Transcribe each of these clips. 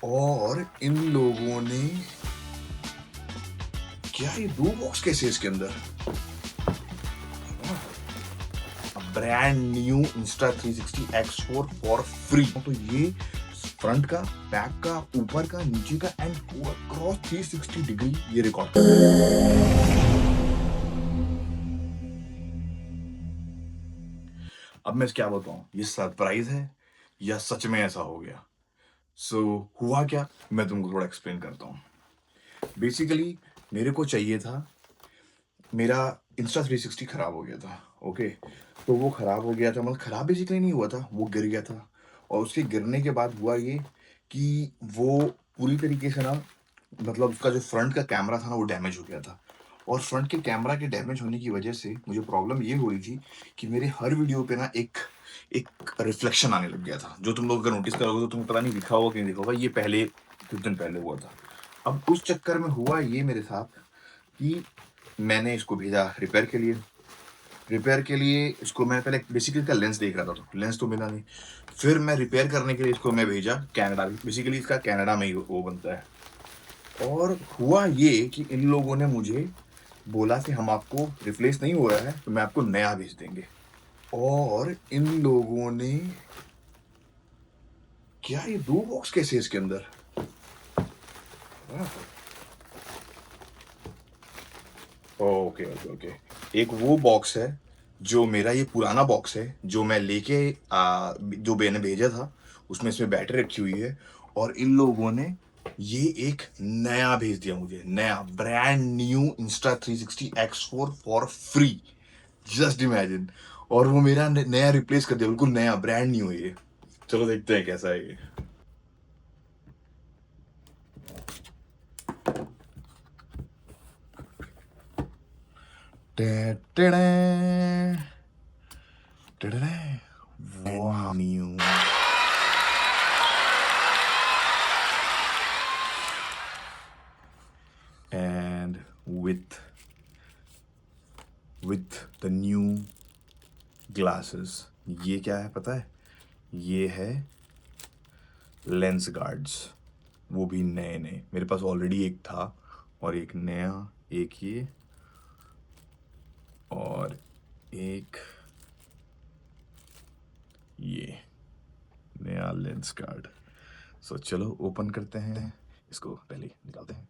और इन लोगों ने क्या ये 2 बॉक्स कैसे है इसके अंदर? Brand new Insta 360 X4 for free. तो ये फ्रंट का, बैक का, ऊपर का, नीचे का एंड क्रॉस 360 डिग्री ये रिकॉर्ड कर रहा है। अब मैं क्या बताऊं, ये सरप्राइज है या सच में ऐसा हो गया? हुआ क्या, मैं तुमको थोड़ा एक्सप्लेन करता हूँ। बेसिकली मेरे को चाहिए था, मेरा इंस्टा 360 खराब हो गया था। ओके, तो वो खराब हो गया था, मतलब खराब बेसिकली नहीं हुआ था, वो गिर गया था। और उसके गिरने के बाद हुआ ये कि वो पूरी तरीके से ना, मतलब उसका जो फ्रंट का कैमरा था ना वो डैमेज हो गया था। और फ्रंट के कैमरा के डैमेज होने की वजह से मुझे प्रॉब्लम ये हो रही थी कि मेरे हर वीडियो पे ना एक एक रिफ्लेक्शन आने लग गया था। जो तुम लोग अगर नोटिस करोगे तो तुम पता नहीं दिखा होगा कि नहीं दिखा होगा, ये पहले कुछ दिन पहले हुआ था। अब उस चक्कर में हुआ ये मेरे साथ कि मैंने इसको भेजा रिपेयर के लिए। इसको मैं पहले बेसिकली इसका लेंस देख रहा था, तो लेंस तो मिला नहीं। फिर मैं रिपेयर करने के लिए इसको मैं भेजा कनाडा। बेसिकली इसका कनाडा में ही वो बनता है। और हुआ ये कि इन लोगों ने मुझे बोला कि हम आपको रिप्लेस नहीं हो रहा है तो मैं आपको नया भेज देंगे। और इन लोगों ने क्या ये 2 बॉक्स कैसे है इसके अंदर? Okay okay okay. एक वो बॉक्स है जो मेरा ये पुराना बॉक्स है, जो मैं लेके जो मैंने भेजा था, उसमें इसमें बैटरी रखी हुई है। और इन लोगों ने ये एक नया भेज दिया मुझे, नया brand new Insta 360 X4 for free. Just imagine. और वो मेरा नया रिप्लेस कर दिया, बिल्कुल नया ब्रांड न्यू है ये। चलो देखते हैं कैसा है ये। वाह, new. And with the new glasses. ये क्या है पता है? ये है लेंस गार्ड्स, वो भी नए नए। मेरे पास ऑलरेडी एक था और एक नया, एक ये और एक ये नया लेंस गार्ड। चलो ओपन करते हैं इसको, पहले निकालते हैं।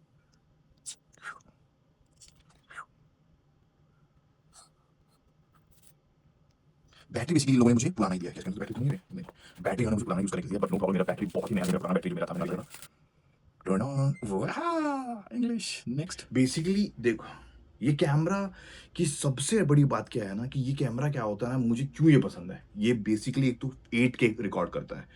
बैटरी बेसिकली लोगों ने मुझे पुराना ही दिया है। इसके अंदर बैटरी तो नहीं है, नहीं। बैटरी उन्होंने मुझे पुराना यूज करने के दिया, बट नो प्रॉब्लम, मेरा बैटरी बहुत ही नया, मेरा पुराना बैटरी जो मेरा था मैंने डाला। टर्न ऑन, वाह, इंग्लिश नेक्स्ट। बेसिकली देखो, ये कैमरा की सबसे बड़ी बात क्या है ना, कि ये कैमरा क्या होता है ना, मुझे क्यों ये पसंद है। ये बेसिकली एक तो 8K रिकॉर्ड करता है।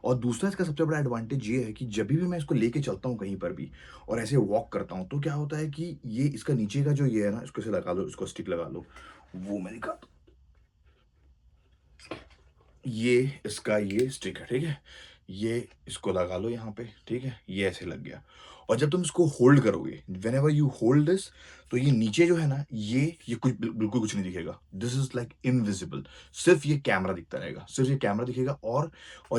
और दूसरा इसका सबसे बड़ा एडवांटेज ये है कि जब भी मैं इसको लेके चलता हूँ कहीं पर भी और ऐसे वॉक करता हूँ, तो क्या होता है कि ये इसका नीचे का जो ये है ना, इसको ऐसे लगा लो, इसको स्टिक लगा लो, वो मैं दिखाता हूँ। ये इसका ये स्टिक है, ठीक है। ये इसको लगा लो यहाँ पे, ठीक है, ये ऐसे लग गया। और जब तुम इसको होल्ड करोगे, when ever you hold this, तो ये नीचे जो है ना, ये कुछ बिल्कुल कुछ नहीं दिखेगा। This is like invisible. सिर्फ ये कैमरा दिखता रहेगा, सिर्फ ये कैमरा दिखेगा। और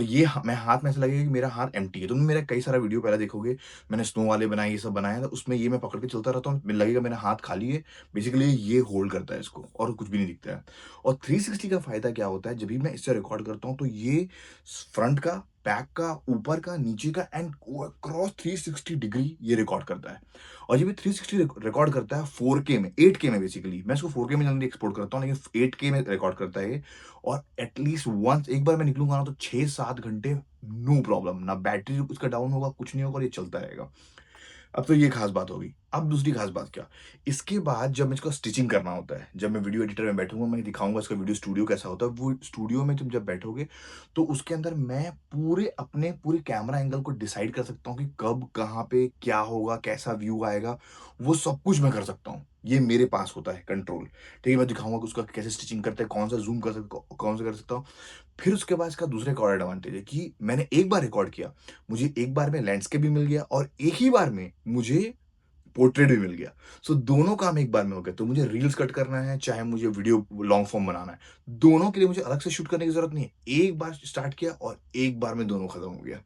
ये मैं हाथ में ऐसा लगेगा कि मेरा हाथ एम्प्टी है। तुम मेरा कई सारा वीडियो पहले देखोगे, मैंने स्नो वाले बनाए, ये सब बनाया था, उसमें ये मैं पकड़ के चलता रहता हूँ, लगेगा मेरा हाथ खाली है। बेसिकली ये होल्ड करता है इसको और कुछ भी नहीं दिखता है। और 360 का फायदा क्या होता है, जब भी मैं इससे रिकॉर्ड करता हूँ तो ये फ्रंट का, बैक का, ऊपर का, नीचे का एंड क्रॉस 360 डिग्री ये रिकॉर्ड करता है। और ये भी 360 रिकॉर्ड करता है 4K में, 8K में। बेसिकली मैं इसको 4K में जल्दी एक्सपोर्ट करता हूँ, लेकिन 8K में रिकॉर्ड करता है ये। और एटलीस्ट वंस एक बार मैं निकलूंगा ना, तो 6-7 घंटे नो प्रॉब्लम, ना बैटरी उसका डाउन होगा, कुछ नहीं होगा, और ये चलता रहेगा। अब तो ये खास बात होगी। अब दूसरी खास बात क्या, इसके बाद जब इसका स्टिचिंग करना होता है, जब मैं वीडियो एडिटर में बैठूंगा, मैं दिखाऊंगा इसका वीडियो स्टूडियो कैसा होता है। वो स्टूडियो में तुम जब बैठोगे, तो उसके अंदर मैं पूरे कैमरा एंगल को डिसाइड कर सकता हूँ कि कब कहाँ पे क्या होगा, कैसा व्यू आएगा। वो सब कुछ मैं कर सकता हूँ, ये मेरे पास होता है कंट्रोल। ठीक है, मैं दिखाऊंगा कि उसका कैसे स्टिचिंग करते हैं, कौन सा जूम कर सकता, कौन सा कर सकता हूँ। फिर उसके बाद इसका दूसरा एक और एडवांटेज है कि मैंने एक बार रिकॉर्ड किया, मुझे एक बार में लैंडस्केप भी मिल गया और एक ही बार में मुझे पोर्ट्रेट भी मिल गया। दोनों काम एक बार में हो गया। तो मुझे रील्स कट करना है, चाहे मुझे वीडियो लॉन्ग फॉर्म बनाना है, दोनों के लिए मुझे अलग से शूट करने की जरूरत नहीं है। एक बार स्टार्ट किया और एक बार में दोनों खत्म हो गया।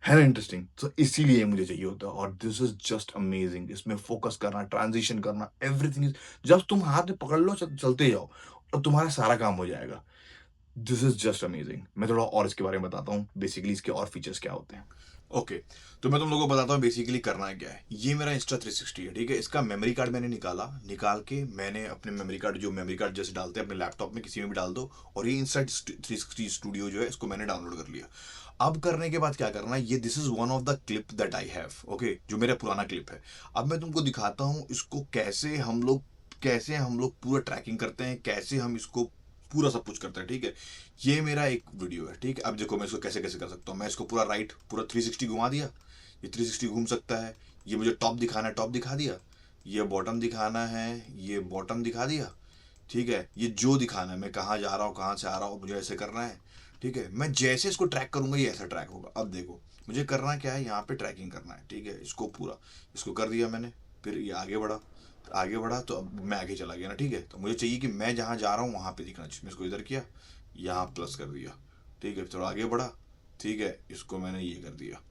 है ना इंटरेस्टिंग? तो इसीलिए मुझे चाहिए होता है और दिस इज़ जस्ट अमेजिंग। इसमें फ़ोकस करना, ट्रांज़िशन करना, एवरीथिंग इज़ जस्ट तुम हाथ में पकड़ लो चलते जाओ और तुम्हारा सारा काम हो जाएगा। This is just amazing. मैं थोड़ा और इसके बारे में बताता हूँ, बेसिकली इसके और फीचर्स क्या होते हैं। ओके, तो मैं तुम लोगों को बताता हूँ बेसिकली करना क्या है। ये मेरा इंस्टा 360 है, ठीक है? इसका मेमोरी कार्ड मैंने निकाल के मैंने अपने मेमोरी कार्ड जैसे डालते हैं अपने लैपटॉप में किसी में भी डाल दो, और ये इंस्टा 360 स्टूडियो जो है इसको मैंने डाउनलोड कर लिया। अब करने के बाद क्या करना है, ये this is one of the clip that I have, okay, जो मेरा पुराना क्लिप है। अब मैं तुमको दिखाता हूँ इसको कैसे हम लोग पूरा ट्रैकिंग करते हैं, कैसे हम इसको पूरा सब कुछ करते हैं, ठीक है? ये मेरा एक वीडियो है, ठीक है? अब देखो मैं इसको कैसे कैसे कर सकता हूँ। मैं इसको पूरा पूरा 360 घुमा दिया, ये 360 घूम सकता है। ये मुझे टॉप दिखाना है, टॉप दिखा दिया। ये बॉटम दिखाना है, ये बॉटम दिखा दिया, ठीक है? ये जो दिखाना है, मैं कहाँ जा रहा हूँ, कहाँ से आ रहा हूँ, मुझे ऐसे करना है, ठीक है? मैं जैसे इसको ट्रैक करूंगा ये ऐसा ट्रैक होगा। अब देखो मुझे करना क्या है, यहाँ पे ट्रैकिंग करना है, ठीक है? इसको पूरा इसको कर दिया मैंने, फिर ये आगे बढ़ा तो अब मैं आगे चला गया ना, ठीक है? तो मुझे चाहिए कि मैं जहाँ जा रहा हूँ वहाँ पे दिखना चाहिए। मैं इसको इधर किया, यहाँ प्लस कर दिया, ठीक है? थोड़ा आगे बढ़ा, ठीक है? इसको मैंने ये कर दिया।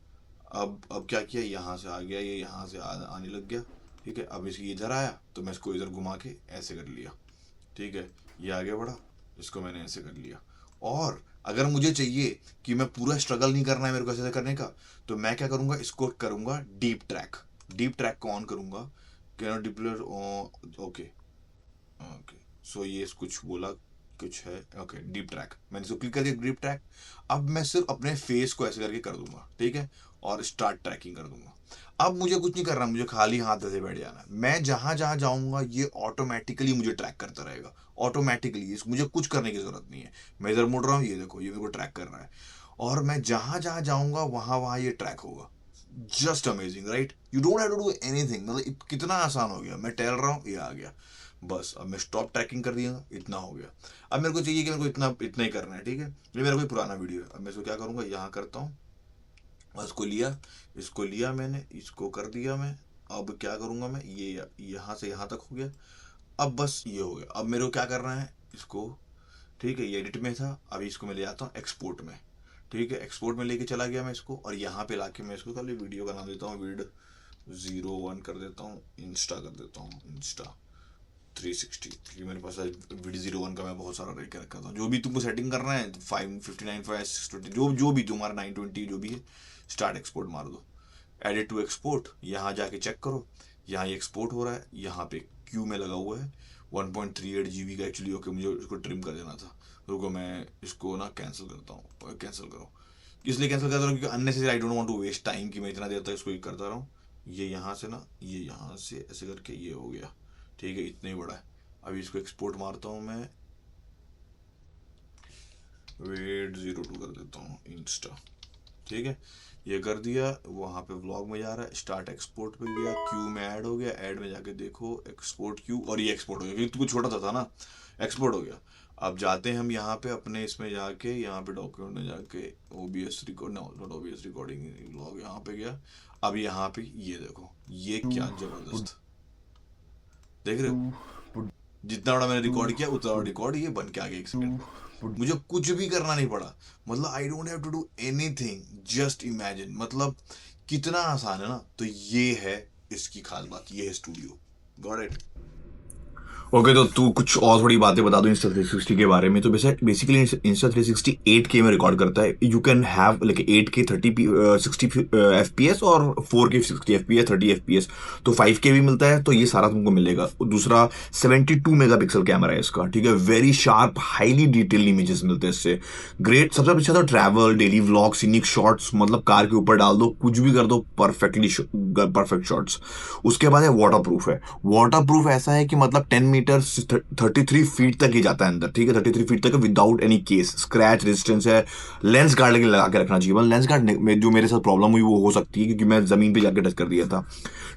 अब क्या किया, यहाँ से आ गया, ये यहाँ से आने लग गया, ठीक है? अब इसकी इधर आया तो मैं इसको इधर घुमा के ऐसे कर लिया, ठीक है? ये आगे बढ़ा, इसको मैंने ऐसे कर लिया। और अगर मुझे चाहिए कि मैं पूरा स्ट्रगल नहीं करना है मेरे को ऐसे करने का, तो मैं क्या करूँगा, इसको करूँगा डीप ट्रैक को ऑन करूँगा। कैन डिप्लर, ओके ओके, सो ये कुछ बोला, कुछ है, ओके, डीप ट्रैक। मैंने इसको क्लिक कर दिया डीप ट्रैक। अब मैं सिर्फ अपने फेस को ऐसे करके कर दूंगा, ठीक है? और स्टार्ट ट्रैकिंग कर दूंगा। अब मुझे कुछ नहीं करना, मुझे खाली हाथ से बैठ जाना है। मैं जहां जहां जाऊंगा ये ऑटोमेटिकली मुझे ट्रैक करता रहेगा, ऑटोमेटिकली। मुझे कुछ करने की जरूरत नहीं है। मैं इधर मुड़ रहा हूँ, ये देखो ये मेरे को ट्रैक कर रहा है, और मैं जहां जहां जाऊंगा वहां वहां ये ट्रैक होगा। Just amazing, right? You don't have to do anything. मतलब कितना आसान हो गया। मैं टहल रहा हूँ, ये आ गया, बस। अब मैं स्टॉप ट्रैकिंग कर दिया, इतना हो गया। अब मेरे को चाहिए कि मेरे को इतना इतना ही करना है, ठीक है? ये मेरा कोई पुराना वीडियो है। अब मैं इसको क्या करूँगा, यहाँ करता हूँ, इसको लिया मैंने, इसको कर दिया मैं। अब क्या करूँगा मैं, ये यहाँ से यहाँ तक हो गया। अब बस ये हो गया। अब मेरे को क्या करना है इसको, ठीक है? ये एडिट में था, अभी इसको मैं ले जाता हूँ एक्सपोर्ट में, ठीक है? एक्सपोर्ट में लेके चला गया मैं इसको, और यहाँ पे लाके मैं इसको खाली वीडियो का नाम देता हूँ, विड 01 कर देता हूँ, इंस्टा कर देता हूँ, इंस्टा 360, क्योंकि मेरे पास विड 01 का मैं बहुत सारा रेट रखा था। जो भी तुमको सेटिंग करना है, 559 620, जो भी तुम्हारा 920 जो भी है, स्टार्ट एक्सपोर्ट मार दो, एडिट टू एक्सपोर्ट। यहाँ जाके चेक करो, यहाँ ये एक्सपोर्ट हो रहा है, यहाँ पे क्यू में लगा हुआ है 1.38 GB का एक्चुअली। ओके, मुझे इसको ट्रिम कर देना था। रुको मैं इसको ना कैंसिल करता हूँ, कैंसिल करो। इसलिए कैंसिल करता हूँ क्योंकि unnecessary I don't want to waste time कि मैं इतना देर तक इसको करता रहूँ। ये यहाँ से ना, ये यहाँ से ऐसे करके ये हो गया, ठीक है? इतना ही बड़ा है। अभी इसको एक्सपोर्ट मारता हूँ मैं, वेट 02 कर देता हूँ, इंस्टा, ठीक है? ये कर दिया, वहाँ पे व्लॉग में जा रहा है, स्टार्ट एक्सपोर्ट पे गया, क्यू में ऐड हो गया, ऐड में जाके देखो एक्सपोर्ट क्यू, और ये एक्सपोर्ट हो गया क्योंकि कुछ छोटा सा था ना, एक्सपोर्ट हो गया। अब जाते हैं हम यहाँ पे अपने इसमें जाके, यहाँ पे डॉक्यूमेंट में जाके OBS record, not OBS recording, vlog यहाँ पे गया। अब यहाँ पे ये देखो, ये क्या जबरदस्त, देख रहे हो? जितना बड़ा मैंने रिकॉर्ड किया उतना बड़ा रिकॉर्ड ये बन के आ गया 1 सेकंड में। मुझे कुछ भी करना नहीं पड़ा, मतलब I don't have to do anything, just imagine. मतलब कितना आसान है ना। तो ये है इसकी खास बात, ये है स्टूडियो। Got it? ओके, तो तू कुछ और थोड़ी बातें बता दो इंस्टा 360 के बारे में। तो बेसिकली इंस्टा 360 8K में रिकॉर्ड करता है। You can have like 8K 60 FPS और 4K 60 FPS 30 FPS। तो 5K भी मिलता है, तो ये सारा तुमको मिलेगा। दूसरा 72 मेगापिक्सल कैमरा है इसका, ठीक है? Very sharp, highly detail images मिलते हैं इससे। ग्रेट। सबसे अच्छा तो travel, daily vlog, scenic shots, मतलब कार के ऊपर डाल दो, कुछ भी कर दो, परफेक्ट शॉट्स। उसके बाद है वाटर प्रूफ है। वाटर प्रूफ ऐसा है कि मतलब 10 मीटर 33 फीट तक ही जाता है अंदर, ठीक है? 33 फीट तक without any case, scratch resistance है। लेंस गार्ड लगा के रखना चाहिए, मतलब लेंस गार्ड में जो मेरे साथ प्रॉब्लम हुई वो हो सकती है क्योंकि मैं जमीन पे जाके टच कर दिया था,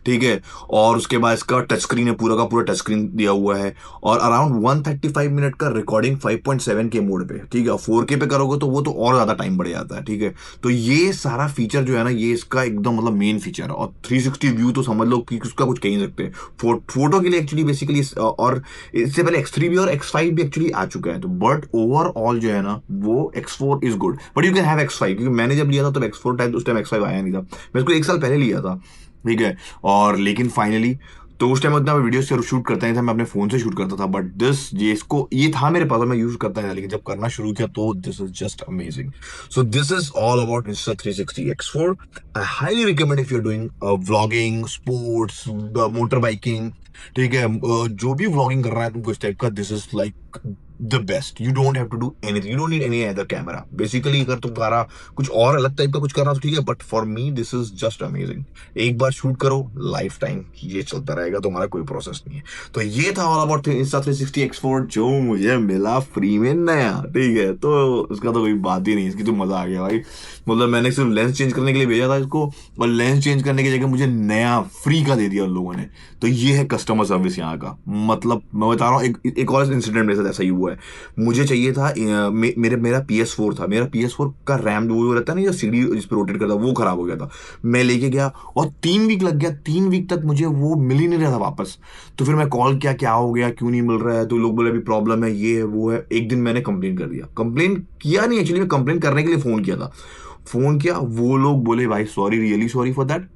ठीक है? और उसके बाद इसका टच स्क्रीन है, पूरा का पूरा टच स्क्रीन दिया हुआ है। और अराउंड 135 मिनट का रिकॉर्डिंग 5.7K मोड पे, ठीक है? 4K पे करोगे तो वो तो और ज्यादा टाइम बढ़ जाता है, ठीक है? तो ये सारा फीचर जो है ना, ये इसका एकदम मतलब मेन फीचर है। और 360 व्यू तो समझ लो कि उसका कुछ कह नहीं सकते। फोटो के लिए एक्चुअली बेसिकली, और और इससे पहले X3 भी और X5 भी एक्चुअली आ चुका है, तो बट ओवरऑल जो है ना वो X4 is good, but you can have X5, क्योंकि मैंने जब लिया था तब X4 टाइप, उस टाइम X5 आया नहीं था, मैं इसको 1 साल पहले लिया था, ठीक है। और लेकिन फाइनली तो उस टाइम उतना वीडियो से शूट करता नहीं था, मैं अपने फोन से शूट करता था, बट दिस ये था मेरे पास और मैं यूज करता था, लेकिन जब करना शुरू किया तो this is just amazing. So this is all about Insta360 X4। I highly recommend if you are doing vlogging, sports, motor biking, ठीक है, जो भी व्लॉगिंग कर रहा है तुमको इस टाइप का, this is like the best. You don't have to do anything, you don't need any other camera basically. अगर तुम्हारा कुछ और अलग टाइप का कुछ करना तो ठीक है, but for me this is just amazing. एक बार शूट करो, लाइफ टाइम ये चलता रहेगा, तुम्हारा कोई प्रोसेस नहीं है। तो ये था ऑल अबाउट Insta360 X4 जो मुझे मिला फ्री में नया, ठीक है, तो उसका तो कोई बात ही नहीं, इसकी तो मजा आ गया भाई। मतलब मैंने सिर्फ लेंस चेंज करने के लिए भेजा था इसको, और लेंस चेंज करने की जगह मुझे नया फ्री का दे दिया उन लोगों ने। तो ये है कस्टमर सर्विस यहाँ का। मतलब मैं बता रहा हूँ, एक और इंसिडेंट मेरे साथ ऐसा ही हुआ है। मुझे चाहिए था मेरा PS4 था, मेरा PS4 का रैम वो रहता है ना, जो सीडी जिस पर रोटेट करता, वो खराब हो गया था। मैं लेके गया और 3 वीक लग गया, 3 वीक तक मुझे वो मिल ही नहीं रहा था वापस। तो फिर मैं कॉल किया, क्या हो गया, क्यों नहीं मिल रहा है, तो लोग बोले अभी प्रॉब्लम है, ये है वो है। एक दिन मैंने कंप्लेन कर दिया, कंप्लेन किया नहीं एक्चुअली, मैं कंप्लेन करने के लिए फोन किया था। फोन किया, वो लोग बोले भाई sorry, really sorry for that,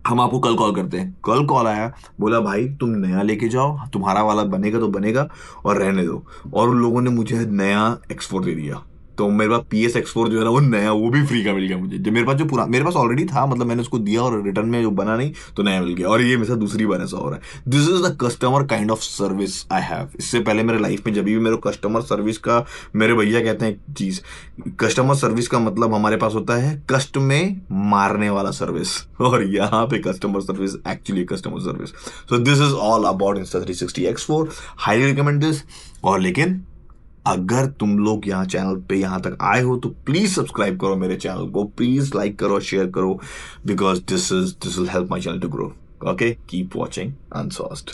हम आपको कल कॉल करते हैं। कल कॉल आया, बोला भाई तुम नया लेके जाओ, तुम्हारा वाला बनेगा तो बनेगा और रहने दो। और उन लोगों ने मुझे नया X4 दे दिया। तो मेरे पास PS X4 जो है ना वो नया, वो भी फ्री का मिल गया मुझे। जो मेरे पास मेरे पास ऑलरेडी था, मतलब मैंने उसको दिया और रिटर्न में जो बना नहीं तो नया मिल गया। और ये मेरे साथ दूसरी बार ऐसा हो रहा है। This is the customer kind of service I have. इससे पहले मेरे लाइफ में जब भी मेरे कस्टमर सर्विस का, मेरे भैया कहते हैं एक चीज, कस्टमर सर्विस का मतलब हमारे पास होता है कस्ट में मारने वाला सर्विस, और यहाँ पे customer service actually customer service. So this is all about Insta360 X4, highly recommend this. और लेकिन अगर तुम लोग यहाँ चैनल पे यहाँ तक आए हो तो प्लीज सब्सक्राइब करो मेरे चैनल को, प्लीज लाइक करो, शेयर करो, because this will help my channel to grow. Okay, keep watching अनसॉस्ड।